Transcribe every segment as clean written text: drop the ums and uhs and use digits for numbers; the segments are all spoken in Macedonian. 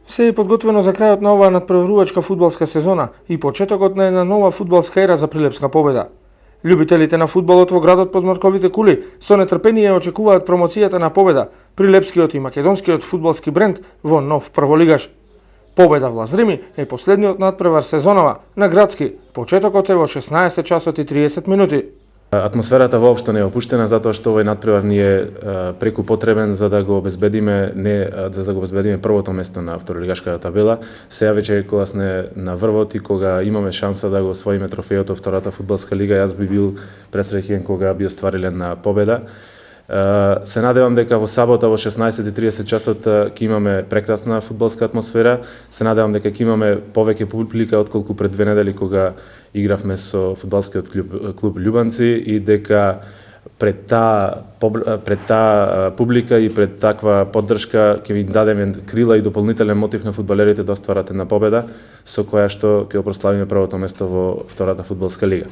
Се е подготвено за крајот на оваа надпреварувачка фудбалска сезона и почетокот на една нова фудбалска ера за Прилепска победа. Љубителите на фудбалот во градот под Марковите кули со нетрпение очекуваат промоцијата на победа, прилепскиот и македонскиот фудбалски бренд во нов прволигаш. Победа во Лазрими е последниот надпревар сезонова на градски. Почетокот е во 16 часот и 30 минути. Атмосферата воопшто не е опуштена затоа што овој надпревар ни е преку потребен за да го обезбедиме првото место на второлигашката табела. Сега веќе кога сме на врвот и кога имаме шанса да го освоиме трофејот во втората фудбалска лига, јас би бил пресреќен кога би оствариле една победа. Се надевам дека во сабота во 16:30 часот ќе имаме прекрасна фудбалска атмосфера. Се надевам дека ќе имаме повеќе публика отколку пред 2 недели кога игравме со фудбалскиот клуб Љубанци и дека пред таа публика и пред таква поддршка ќе ви дадеме крила и дополнителен мотив на фудбалерите да остварат една победа со која што ќе прославиме првото место во втората фудбалска лига.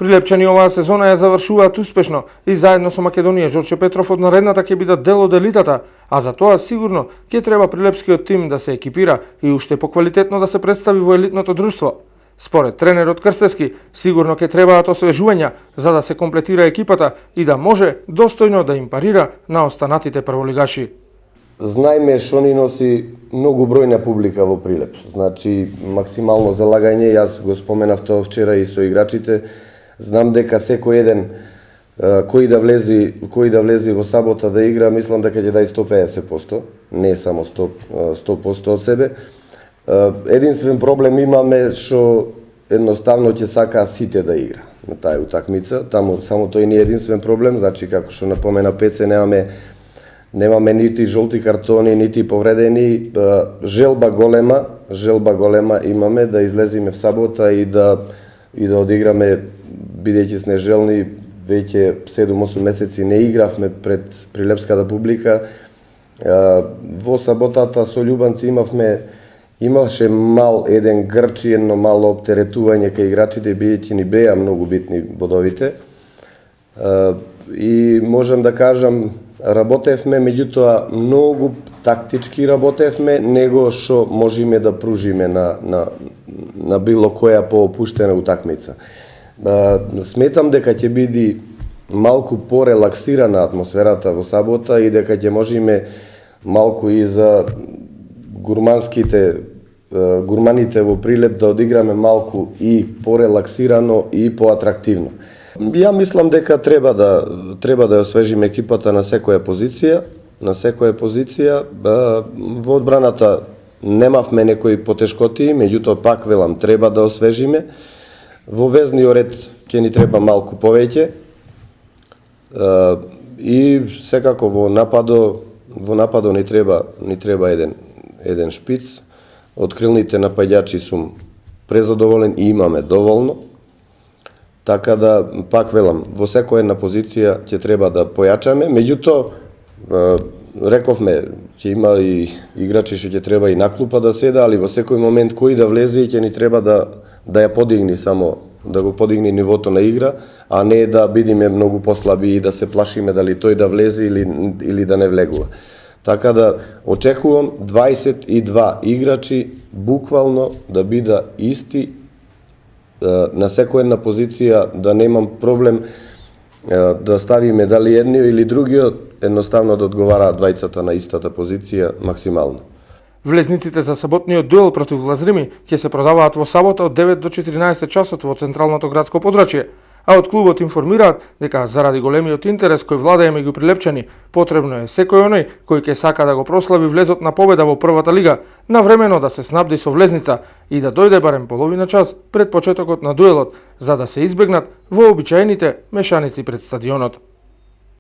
Прилепчани оваа сезона ја завршуваат успешно и заедно со Македонија Жорче Петров од наредната ќе бидат дел од елитата, а за тоа сигурно ќе треба прилепскиот тим да се екипира и уште поквалитетно да се представи во елитното друштво. Според тренерот Крстевски, сигурно ќе требаат освежувања за да се комплетира екипата и да може достојно да им парира на останатите прволигаши. Знаеме што ни носи многу бројна публика во Прилеп. Значи максимално залагање, јас го споменав тоа вчера и со играчите. Знам дека секој еден кој да влези во сабота да игра, мислам дека ќе дај 150%, не само 100% од себе. Единствен проблем имаме што едноставно ќе сака сите да игра на таа утакмица. Таму само тој не е единствен проблем, значи како што напомена Пеце, немаме нити жолти картони, нити повредени. Желба голема имаме да излеземе в сабота и да одиграме, бидејќи сме желни, веќе 7-8 месеци не игравме пред прилепската публика. Во саботата со Љубанци имаше еден грч и едно мало оптеретување кај играчите, бидејќи ни беа многу битни бодовите. И можам да кажам, работевме, меѓутоа многу тактички работевме, него што можеме да пружиме на било која поопуштена утакмица. Сметам дека ќе биде малку порелаксирана атмосферата во сабота и дека ќе можеме малку и за гурманите во Прилеп да одиграме малку и порелаксирано и поатрактивно. Ја мислам дека треба да ја освежиме екипата на секоја позиција. Во одбраната немавме некои потешкоти, меѓутоа пак велам, треба да освежиме. Во везниот ред ќе ни треба малку повеќе. И секако во нападо ни треба еден шпиц. Од крилните напаѓачи сум презадоволен и имаме доволно. Така да, пак велам, во секоја една позиција ќе треба да појачаме. Меѓутоа, рековме, ќе има и играчи што ќе треба и на клупа да седа, али во секој момент кој да влезе ќе ни треба да ја подигни само, да го подигни нивото на игра, а не да бидеме многу послаби и да се плашиме дали тој да влезе или да не влегува. Така да очекувам 22 играчи буквално да бида исти на секоја една позиција, да немам проблем да ставиме дали едниот или другиот, едноставно да одговараат двајцата на истата позиција максимално. Влезниците за саботниот дуел против Лазрими ќе се продаваат во сабота од 9 до 14 часот во централното градско подрачје, а од клубот информираат дека заради големиот интерес кој владее меѓу прилепчани, потребно е секој оној кој ќе сака да го прослави влезот на победа во првата лига, навремено да се снабди со влезница и да дојде барем половина час пред почетокот на дуелот, за да се избегнат вообичаените мешаници пред стадионот.